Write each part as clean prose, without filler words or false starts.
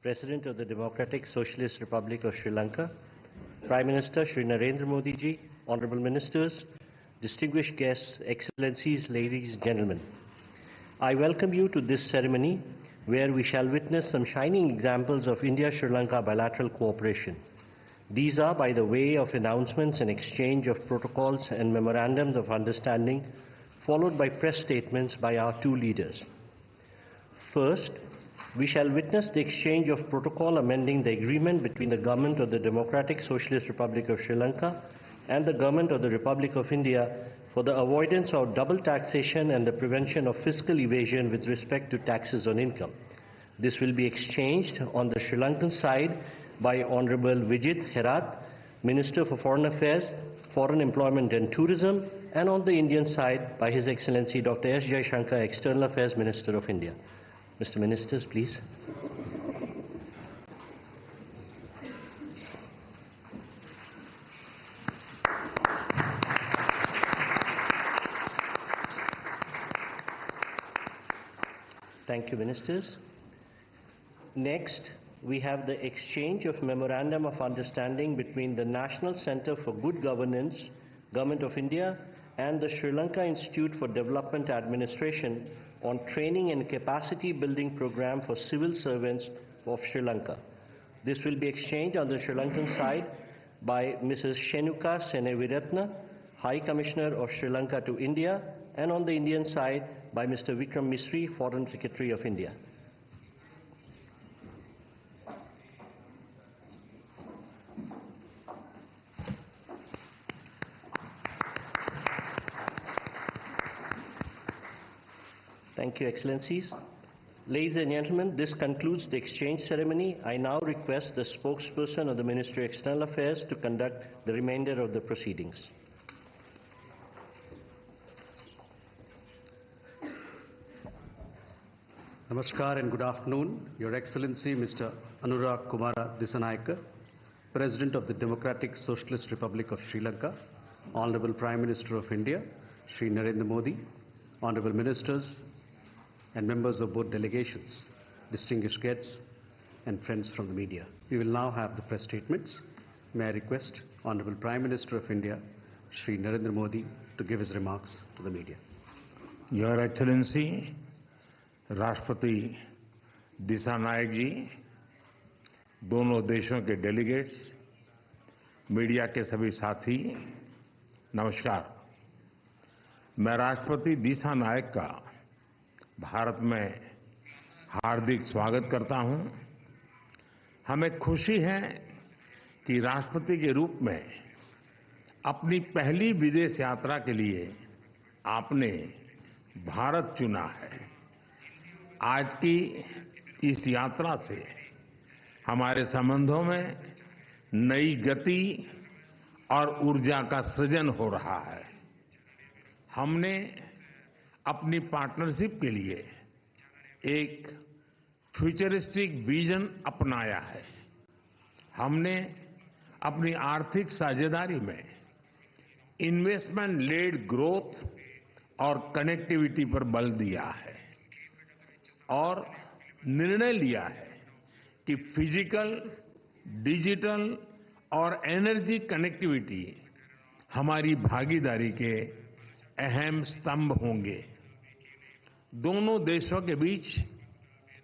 President of the Democratic Socialist Republic of Sri Lanka, Prime Minister Shri Narendra Modi ji, Honorable Ministers, distinguished guests, Excellencies, ladies and gentlemen. I welcome you to this ceremony where we shall witness some shining examples of India-Sri Lanka bilateral cooperation. These are by the way of announcements and exchange of protocols and memorandums of understanding, followed by press statements by our two leaders. First, we shall witness the exchange of protocol amending the agreement between the Government of the Democratic Socialist Republic of Sri Lanka and the Government of the Republic of India for the avoidance of double taxation and the prevention of fiscal evasion with respect to taxes on income. This will be exchanged on the Sri Lankan side by Honorable Vijit Herat, Minister for Foreign Affairs, Foreign Employment and Tourism, and on the Indian side by His Excellency Dr. S. Jaishankar, External Affairs Minister of India. Mr. Ministers, please. Thank you, Ministers. Next, we have the exchange of Memorandum of Understanding between the National Centre for Good Governance, Government of India, and the Sri Lanka Institute for Development Administration on training and capacity building program for civil servants of Sri Lanka. This will be exchanged on the Sri Lankan side by Mrs. Shenuka Seneviratna, High Commissioner of Sri Lanka to India, and on the Indian side by Mr. Vikram Misri, Foreign Secretary of India. Thank you, Excellencies. Ladies and gentlemen, this concludes the exchange ceremony. I now request the spokesperson of the Ministry of External Affairs to conduct the remainder of the proceedings. Namaskar and good afternoon. Your Excellency, Mr. Anurag Kumara Dissanayake, President of the Democratic Socialist Republic of Sri Lanka, Honorable Prime Minister of India, Shri Narendra Modi, Honorable Ministers, and members of both delegations, distinguished guests, and friends from the media. We will now have the press statements. May I request Honorable Prime Minister of India, Shri Narendra Modi, to give his remarks to the media. Your Excellency, राष्ट्रपति दिशानायक जी, दोनों देशों के delegates, media के सभी साथी, नमस्कार। मैं राष्ट्रपति दिशानायक का भारत में हार्दिक स्वागत करता हूं। हमें खुशी है कि राष्ट्रपति के रूप में अपनी पहली विदेश यात्रा के लिए आपने भारत चुना है। आज की इस यात्रा से हमारे संबंधों में नई गति और ऊर्जा का सृजन हो रहा है। हमने अपनी पार्टनरशिप के लिए एक फ्यूचरिस्टिक विजन अपनाया है। हमने अपनी आर्थिक साझेदारी में इन्वेस्टमेंट लेड ग्रोथ और कनेक्टिविटी पर बल दिया है और निर्णय लिया है कि फिजिकल, डिजिटल और एनर्जी कनेक्टिविटी हमारी भागीदारी के अहम स्तंभ होंगे। दोनों देशों के बीच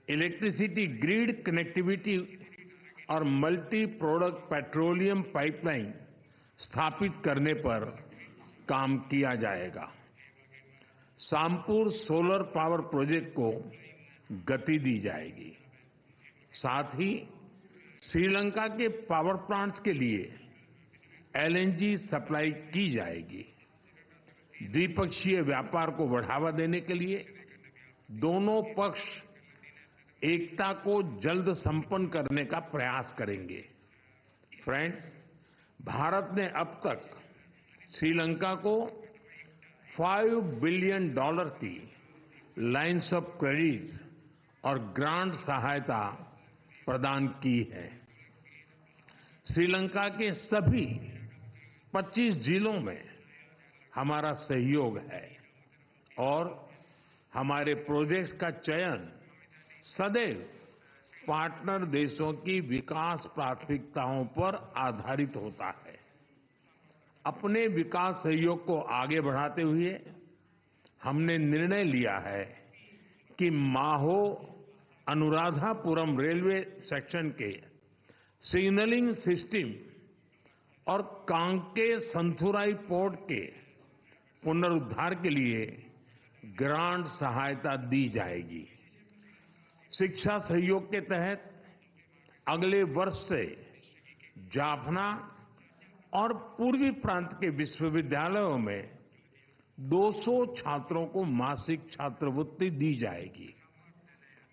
इलेक्ट्रिसिटी ग्रिड कनेक्टिविटी और मल्टी प्रोडक्ट पेट्रोलियम पाइपलाइन स्थापित करने पर काम किया जाएगा। सामपुर सोलर पावर प्रोजेक्ट को गति दी जाएगी। साथ ही श्रीलंका के पावर प्लांट्स के लिए एलएनजी सप्लाई की जाएगी। द्विपक्षीय व्यापार को बढ़ावा देने के लिए दोनों पक्ष एकता को जल्द संपन्न करने का प्रयास करेंगे। फ्रेंड्स, भारत ने अब तक श्रीलंका को $5 बिलियन की लाइन्स ऑफ क्रेडिट और ग्रांट सहायता प्रदान की है। श्रीलंका के सभी 25 जिलों में हमारा सहयोग है और हमारे प्रोजेक्ट्स का चयन सदैव पार्टनर देशों की विकास प्राथमिकताओं पर आधारित होता है। अपने विकास सहयोग को आगे बढ़ाते हुए हमने निर्णय लिया है कि माहो अनुराधापुरम रेलवे सेक्शन के सिग्नलिंग सिस्टम और कांके संथुराई पोर्ट के पुनरुद्धार के लिए ग्रांट सहायता दी जाएगी। शिक्षा सहयोग के तहत अगले वर्ष से जाफना और पूर्वी प्रांत के विश्वविद्यालयों में 200 छात्रों को मासिक छात्रवृत्ति दी जाएगी।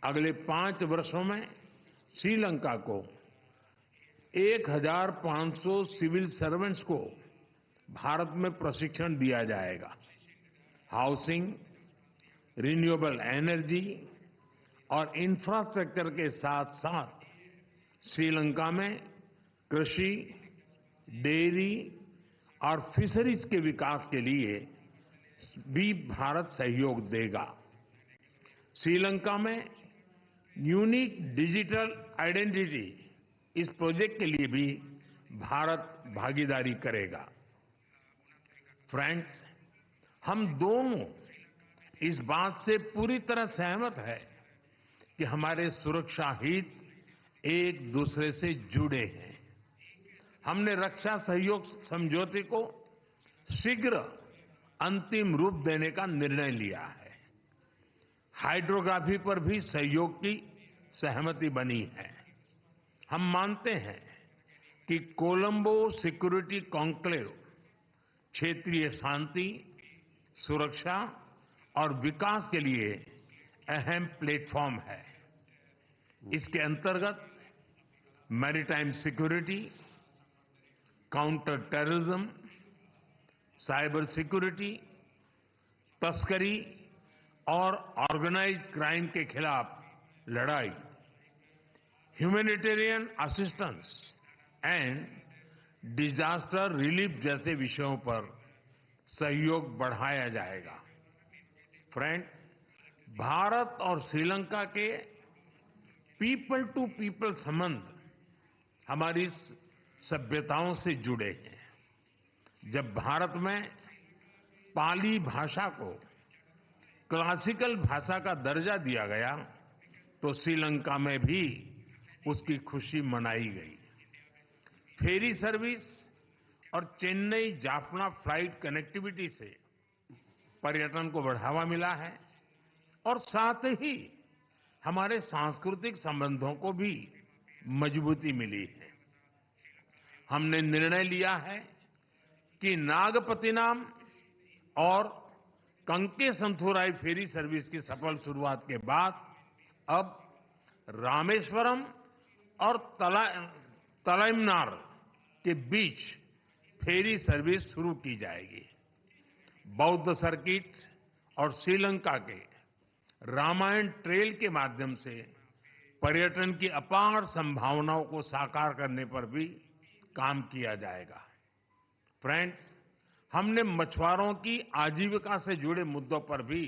अगले 5 वर्षों में श्रीलंका को 1500 सिविल सर्वेंट्स को भारत में प्रशिक्षण दिया जाएगा। हाउसिंग, रिन्यूएबल एनर्जी और इंफ्रास्ट्रक्चर के साथ साथ श्रीलंका में कृषि, डेयरी और फिशरीज के विकास के लिए भी भारत सहयोग देगा। श्रीलंका में यूनिक डिजिटल आइडेंटिटी इस प्रोजेक्ट के लिए भी भारत भागीदारी करेगा। फ्रेंड्स, हम दोनों इस बात से पूरी तरह सहमत हैं कि हमारे सुरक्षा हित एक दूसरे से जुड़े हैं। हमने रक्षा सहयोग समझौते को शीघ्र अंतिम रूप देने का निर्णय लिया है। हाइड्रोग्राफी पर भी सहयोग की सहमति बनी है। हम मानते हैं कि कोलंबो सिक्योरिटी कॉन्क्लेव क्षेत्रीय शांति, सुरक्षा और विकास के लिए अहम प्लेटफॉर्म है। इसके अंतर्गत maritime security, counter terrorism, cyber security, तस्करी और ऑर्गेनाइज्ड क्राइम के खिलाफ लड़ाई, humanitarian assistance and disaster relief जैसे विषयों पर सहयोग बढ़ाया जाएगा। फ्रेंड, भारत और श्रीलंका के पीपल टू पीपल संबंध हमारी सभ्यताओं से जुड़े हैं। जब भारत में पाली भाषा को क्लासिकल भाषा का दर्जा दिया गया तो श्रीलंका में भी उसकी खुशी मनाई गई। फेरी सर्विस और चेन्नई जाफना फ्लाइट कनेक्टिविटी से पर्यटन को बढ़ावा मिला है और साथ ही हमारे सांस्कृतिक संबंधों को भी मजबूती मिली है। हमने निर्णय लिया है कि नागपतिनाम और कंके संथुराई फेरी सर्विस की सफल शुरुआत के बाद अब रामेश्वरम और तलाइमनार के बीच फेरी सर्विस शुरू की जाएगी। बौद्ध सर्किट और श्रीलंका के रामायण ट्रेल के माध्यम से पर्यटन की अपार संभावनाओं को साकार करने पर भी काम किया जाएगा। फ्रेंड्स, हमने मछुआरों की आजीविका से जुड़े मुद्दों पर भी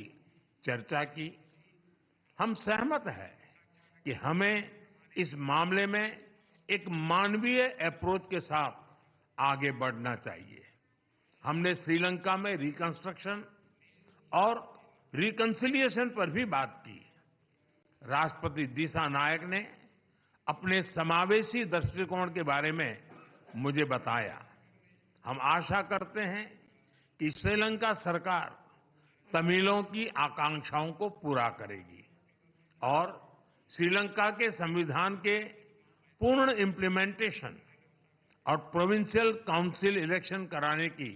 चर्चा की। हम सहमत हैं कि हमें इस मामले में एक मानवीय अप्रोच के साथ आगे बढ़ना चाहिए। हमने श्रीलंका में रिकंस्ट्रक्शन और रिकंसिलिएशन पर भी बात की। राष्ट्रपति दिसानायक ने अपने समावेशी दृष्टिकोण के बारे में मुझे बताया। हम आशा करते हैं कि श्रीलंका सरकार तमिलों की आकांक्षाओं को पूरा करेगी और श्रीलंका के संविधान के पूर्ण इम्प्लीमेंटेशन और प्रोविंशियल काउंसिल इलेक्शन कराने की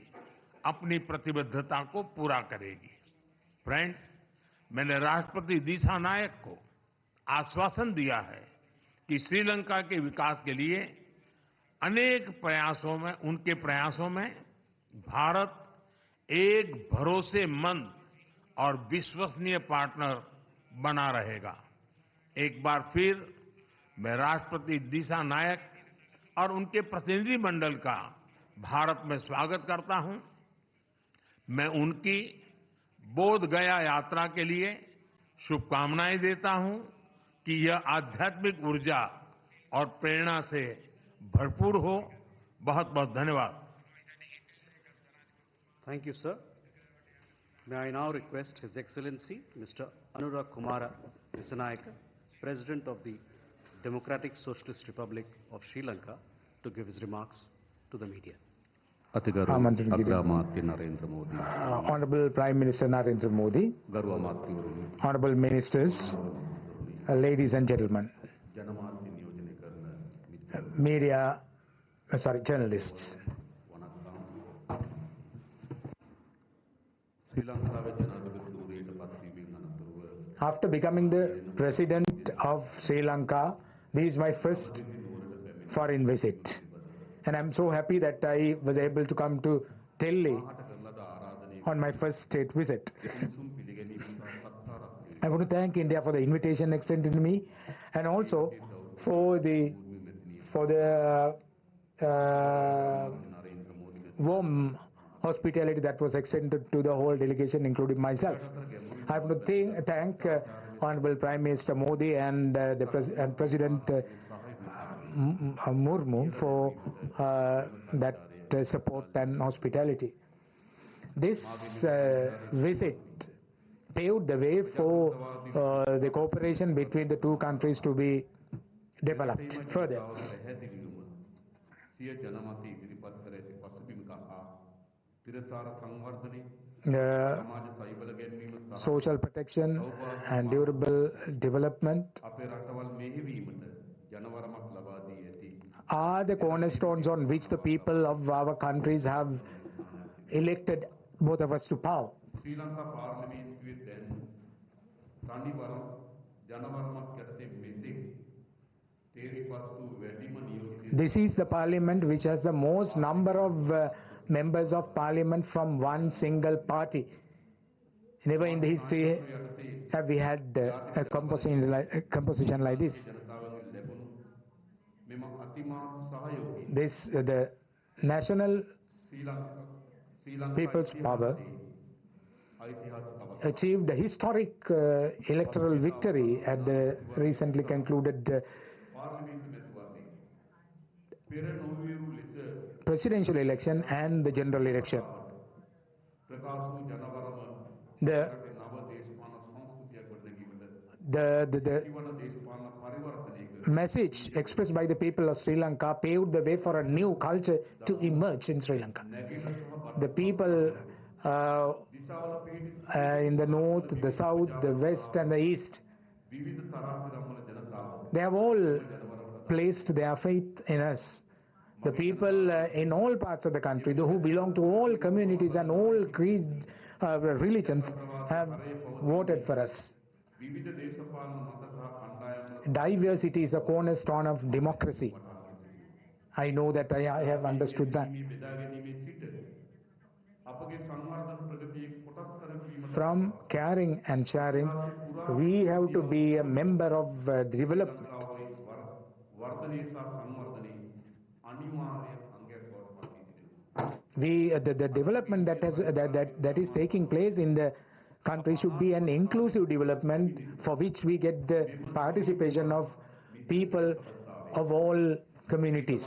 अपनी प्रतिबद्धता को पूरा करेगी। फ्रेंड्स, मैंने राष्ट्रपति दिसानायक को आश्वासन दिया है कि श्रीलंका के विकास के लिए उनके प्रयासों में भारत एक भरोसेमंद और विश्वसनीय पार्टनर बना रहेगा। एक बार फिर मैं राष्ट्रपति दिसानायक और उनके प्रतिनिधिमंडल का भारत में स्वागत करता हूं। मैं उनकी बोध गया यात्रा के लिए शुभकामनाएं देता हूं। कि यह आध्यात्मिक ऊर्जा और प्रेरणा से भरपूर हो। बहुत बहुत धन्यवाद। Thank you, sir. May I now request His Excellency Mr. Anurag Kumara Dissanayake, President of the Democratic Socialist Republic of Sri Lanka, to give his remarks to the media. Honorable Prime Minister Narendra Modi, Honorable Ministers, ladies and gentlemen, journalists. After becoming the President of Sri Lanka, this is my first foreign visit. And I'm so happy that I was able to come to Delhi on my first state visit. I want to thank India for the invitation extended to me, and also for the warm hospitality that was extended to the whole delegation, including myself. I want to thank Honorable Prime Minister Modi and President Murmu for that support and hospitality. This visit paved the way for the cooperation between the two countries to be developed further. Social protection and durable development are the cornerstones on which the people of our countries have elected both of us to power. This is the parliament which has the most number of members of parliament from one single party. Never in the history have we had a composition like this. The National People's Power achieved a historic electoral victory at the recently concluded presidential election and the general election. The message expressed by the people of Sri Lanka paved the way for a new culture to emerge in Sri Lanka. The people in the north, the south, the west and the east, they have all placed their faith in us. The people in all parts of the country, who belong to all communities and all creeds, religions, have voted for us. Diversity is a cornerstone of democracy. I know that I have understood that. From caring and sharing, we have to be a member of development. The development that is taking place in the country should be an inclusive development for which we get the participation of people of all communities.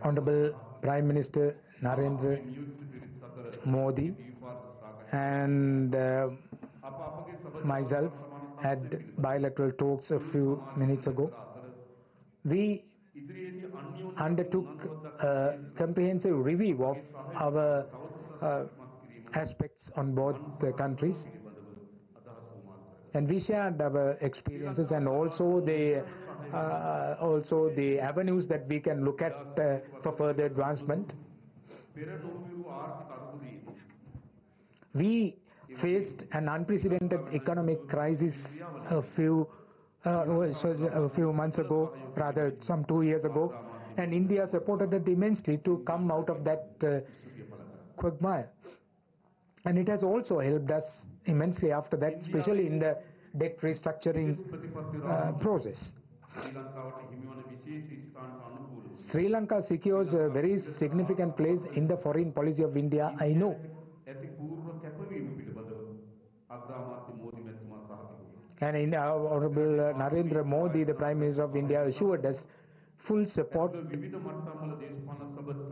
Honorable Prime Minister Narendra Modi and myself had bilateral talks a few minutes ago. We undertook a comprehensive review of our aspects on both the countries, and we shared our experiences and also the avenues that we can look at for further advancement. We faced an unprecedented economic crisis a few months ago, rather some 2 years ago, and India supported it immensely to come out of that quagmire. And it has also helped us immensely after that, especially in the debt restructuring process. Sri Lanka secures a very significant place in the foreign policy of India, I know. And Honorable Narendra Modi, the Prime Minister of India, assured us full support,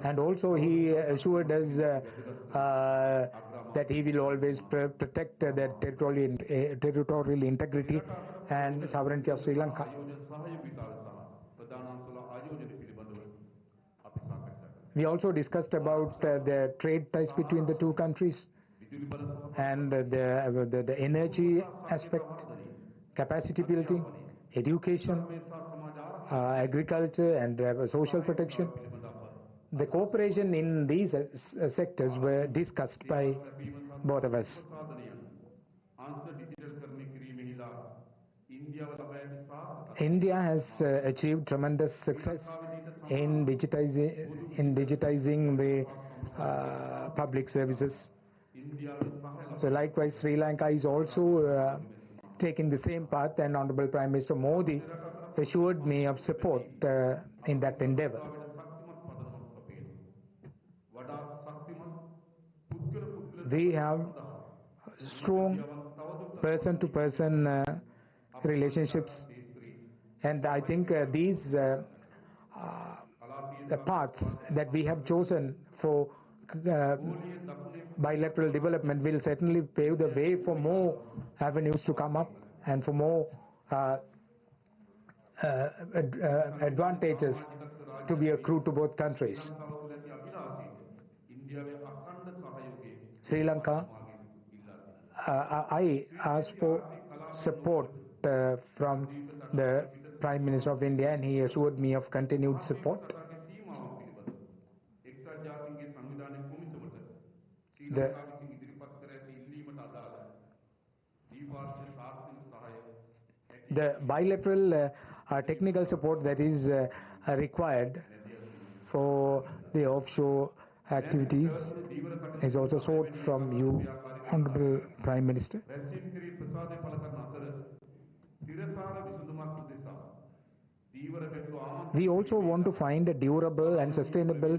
and also he assured us that he will always protect the territorial integrity and sovereignty of Sri Lanka. We also discussed about the trade ties between the two countries and the energy aspect, capacity building, education, agriculture and social protection. The cooperation in these sectors were discussed by both of us. India has achieved tremendous success in digitizing the public services. So likewise, Sri Lanka is also taking the same path, and Honorable Prime Minister Modi assured me of support in that endeavor. We have strong person-to-person relationships, and I think these the paths that we have chosen for bilateral development will certainly pave the way for more avenues to come up and for more advantages to be accrued to both countries. Sri Lanka, I asked for support from the Prime Minister of India, and he assured me of continued support. The bilateral technical support that is required for the offshore activities is also sought from you, Honorable Prime Minister. We also want to find a durable and sustainable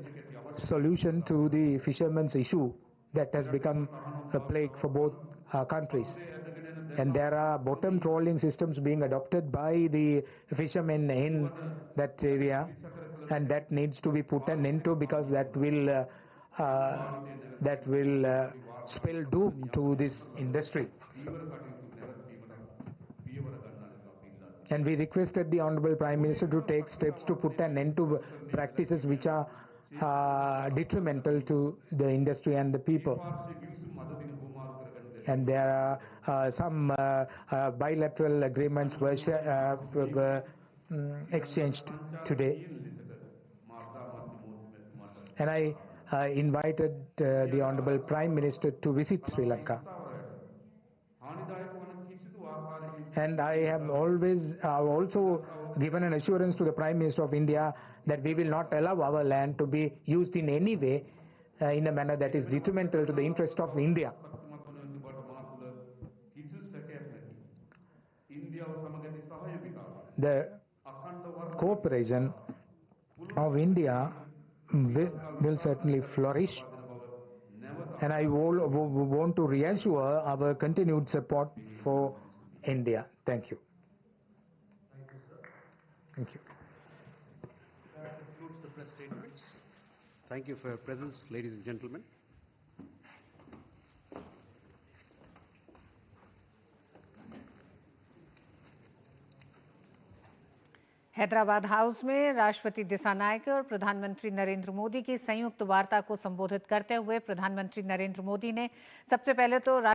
solution to the fishermen's issue that has become a plague for both countries. And there are bottom trawling systems being adopted by the fishermen in that area, and that needs to be put an end to, because that will spell doom to this industry. And we requested the Honorable Prime Minister to take steps to put an end to practices which are detrimental to the industry and the people. And there are some bilateral agreements were exchanged today. And I invited the Honorable Prime Minister to visit Sri Lanka. And I have also given an assurance to the Prime Minister of India that we will not allow our land to be used in any way in a manner that is detrimental to the interest of India. The cooperation of India will certainly flourish, and I want to reassure our continued support for India. Thank you. Thank you. That concludes the press statements. Thank you for your presence, ladies and gentlemen. Hyderabad house में राष्ट्रपति दिसानायके और प्रधानमंत्री नरेंद्र मोदी की संयुक्त वार्ता को संबोधित करते हुए प्रधानमंत्री नरेंद्र मोदी ने सबसे पहले तो